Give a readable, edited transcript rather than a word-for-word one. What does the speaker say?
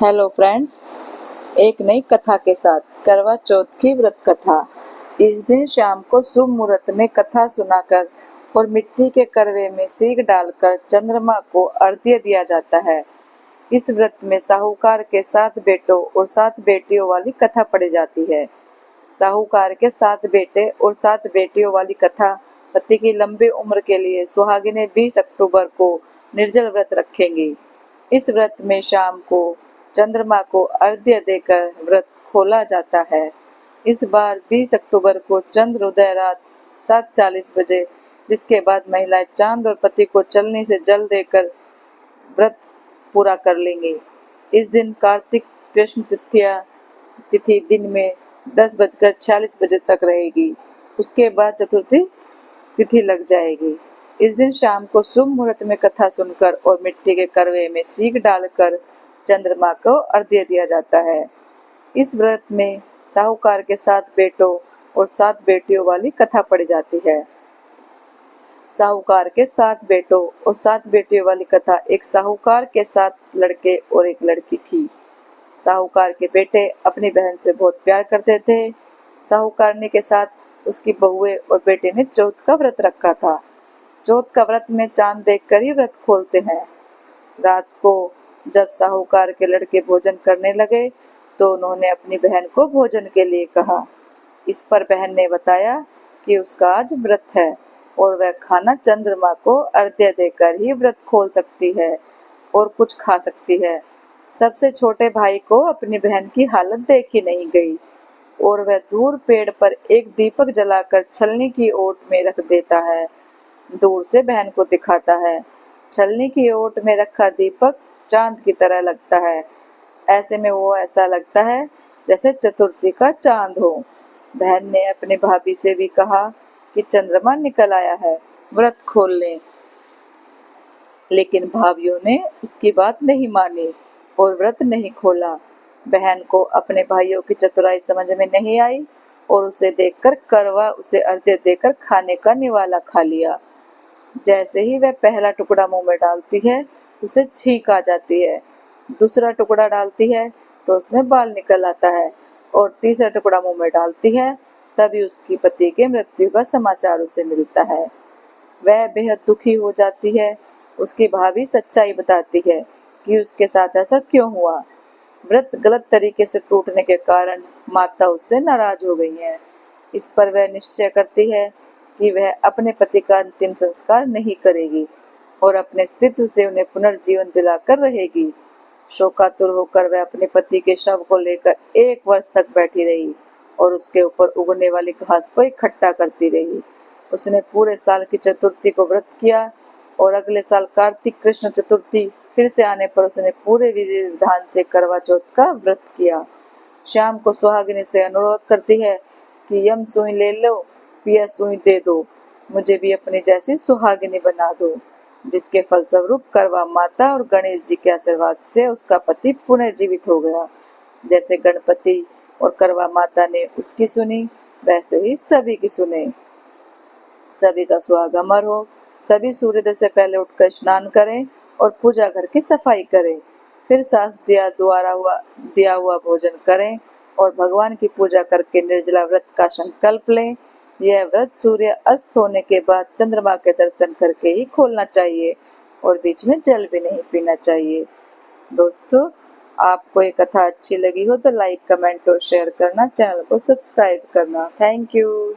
Hello friends, एक नई कथा के साथ करवा चौथ की व्रत कथा। इस दिन शाम को शुभ मुहूर्त में कथा सुनाकर और मिट्टी के करवे में सीख डालकर चंद्रमा को अर्घ्य दिया जाता है। इस व्रत में साहूकार के 7 बेटों और 7 बेटियों वाली कथा पढ़ी जाती है। साहूकार के 7 बेटे और 7 बेटियों वाली कथा पति की लंबी उम्र के लिए सुहागिनें 20 अक्टूबर को निर्जल व्रत रखेंगी। इस व्रत में शाम को चंद्रमा को अर्घ्य देकर व्रत खोला जाता है। इस बार 20 अक्टूबर को चंद्रोदय रात 7:40 बजे, जिसके बाद महिलाएं चांद और पति को चलनी से जल देकर व्रत पूरा कर लेंगे। इस दिन कार्तिक कृष्ण तिथि दिन में 10:46 बजे तक रहेगी। उसके बाद चतुर्थी तिथि लग जाएगी। इस दिन शाम को शुभ मुहूर्त में कथा सुनकर और मिट्टी के करवे में सीख डालकर चंद्रमा को अर्घ्य दिया जाता है। इस व्रत में साहूकार के 7 बेटों और 7 बेटियों वाली कथा पढ़ी जाती है। साहूकार के 7 बेटों और 7 बेटियों वाली कथा। एक साहूकार के 7 लड़के और एक लड़की थी। साहूकार के बेटे अपनी बहन से बहुत प्यार करते थे। साहूकारनी के साथ उसकी बहुएं और बेटे ने चौथ का व्रत रखा था। चौथ का व्रत में चांद देखकर ही व्रत खोलते हैं। रात को जब साहूकार के लड़के भोजन करने लगे तो उन्होंने अपनी बहन को भोजन के लिए कहा। इस पर बहन ने बताया कि उसका आज व्रत है और वह खाना चंद्रमा को अर्घ्य देकर ही व्रत खोल सकती है और कुछ खा सकती है। सबसे छोटे भाई को अपनी बहन की हालत देखी नहीं गई और वह दूर पेड़ पर एक दीपक जलाकर छलनी की ओट में रख देता है। दूर से बहन को दिखाता है। छलनी की ओट में रखा दीपक चांद की तरह लगता है। ऐसे में वो ऐसा लगता है जैसे चतुर्थी का चांद हो। बहन ने अपने भाभी से भी कहा कि चंद्रमा निकल आया है, व्रत खोल लें। लेकिन भाभीओं ने उसकी बात नहीं मानी और व्रत नहीं खोला। बहन को अपने भाइयों की चतुराई समझ में नहीं आई और उसे देखकर करवा उसे अर्घ्य देकर खाने का निवाला खा लिया। जैसे ही वह पहला टुकड़ा मुंह में डालती है, उसे छींक आ जाती है। दूसरा टुकड़ा डालती है तो उसमें बाल निकल आता है और तीसरा टुकड़ा मुंह में डालती है, तभी उसकी पति के मृत्यु का समाचार उसे मिलता है। वह बेहद दुखी हो जाती है। उसकी भाभी सच्चाई बताती है कि उसके साथ ऐसा क्यों हुआ। व्रत गलत तरीके से टूटने के कारण माता उससे नाराज हो गई है। इस पर वह निश्चय करती है कि वह अपने पति का अंतिम संस्कार नहीं करेगी और अपने अस्तित्व से उन्हें पुनर्जीवन दिलाकर रहेगी। शोकातुर होकर वह अपने पति के शव को लेकर 1 वर्ष तक बैठी रही और उसके ऊपर उगने वाली घास को इकट्ठा करती रही। उसने पूरे साल की चतुर्थी को व्रत किया और अगले साल कार्तिक कृष्ण चतुर्थी फिर से आने पर उसने पूरे विधि विधान से करवा चौथ का व्रत किया। शाम को सुहागिनी से अनुरोध करती है कि यम सुई ले लो, पिया सुई दे दो, मुझे भी अपनी जैसी सुहागिनी बना दो। जिसके फलस्वरूप करवा माता और गणेश जी के आशीर्वाद से उसका पति पुनर्जीवित हो गया। जैसे गणपति और करवा माता ने उसकी सुनी, वैसे ही सभी की सुने। सभी का सुहाग अमर हो। सभी सूर्योदय से पहले उठकर स्नान करें और पूजा घर की सफाई करें। फिर सास दिया हुआ भोजन करें और भगवान की पूजा करके निर्जला व्रत का संकल्प लें। यह व्रत सूर्य अस्त होने के बाद चंद्रमा के दर्शन करके ही खोलना चाहिए और बीच में जल भी नहीं पीना चाहिए। दोस्तों, आपको ये कथा अच्छी लगी हो तो लाइक, कमेंट और शेयर करना, चैनल को सब्सक्राइब करना। Thank you.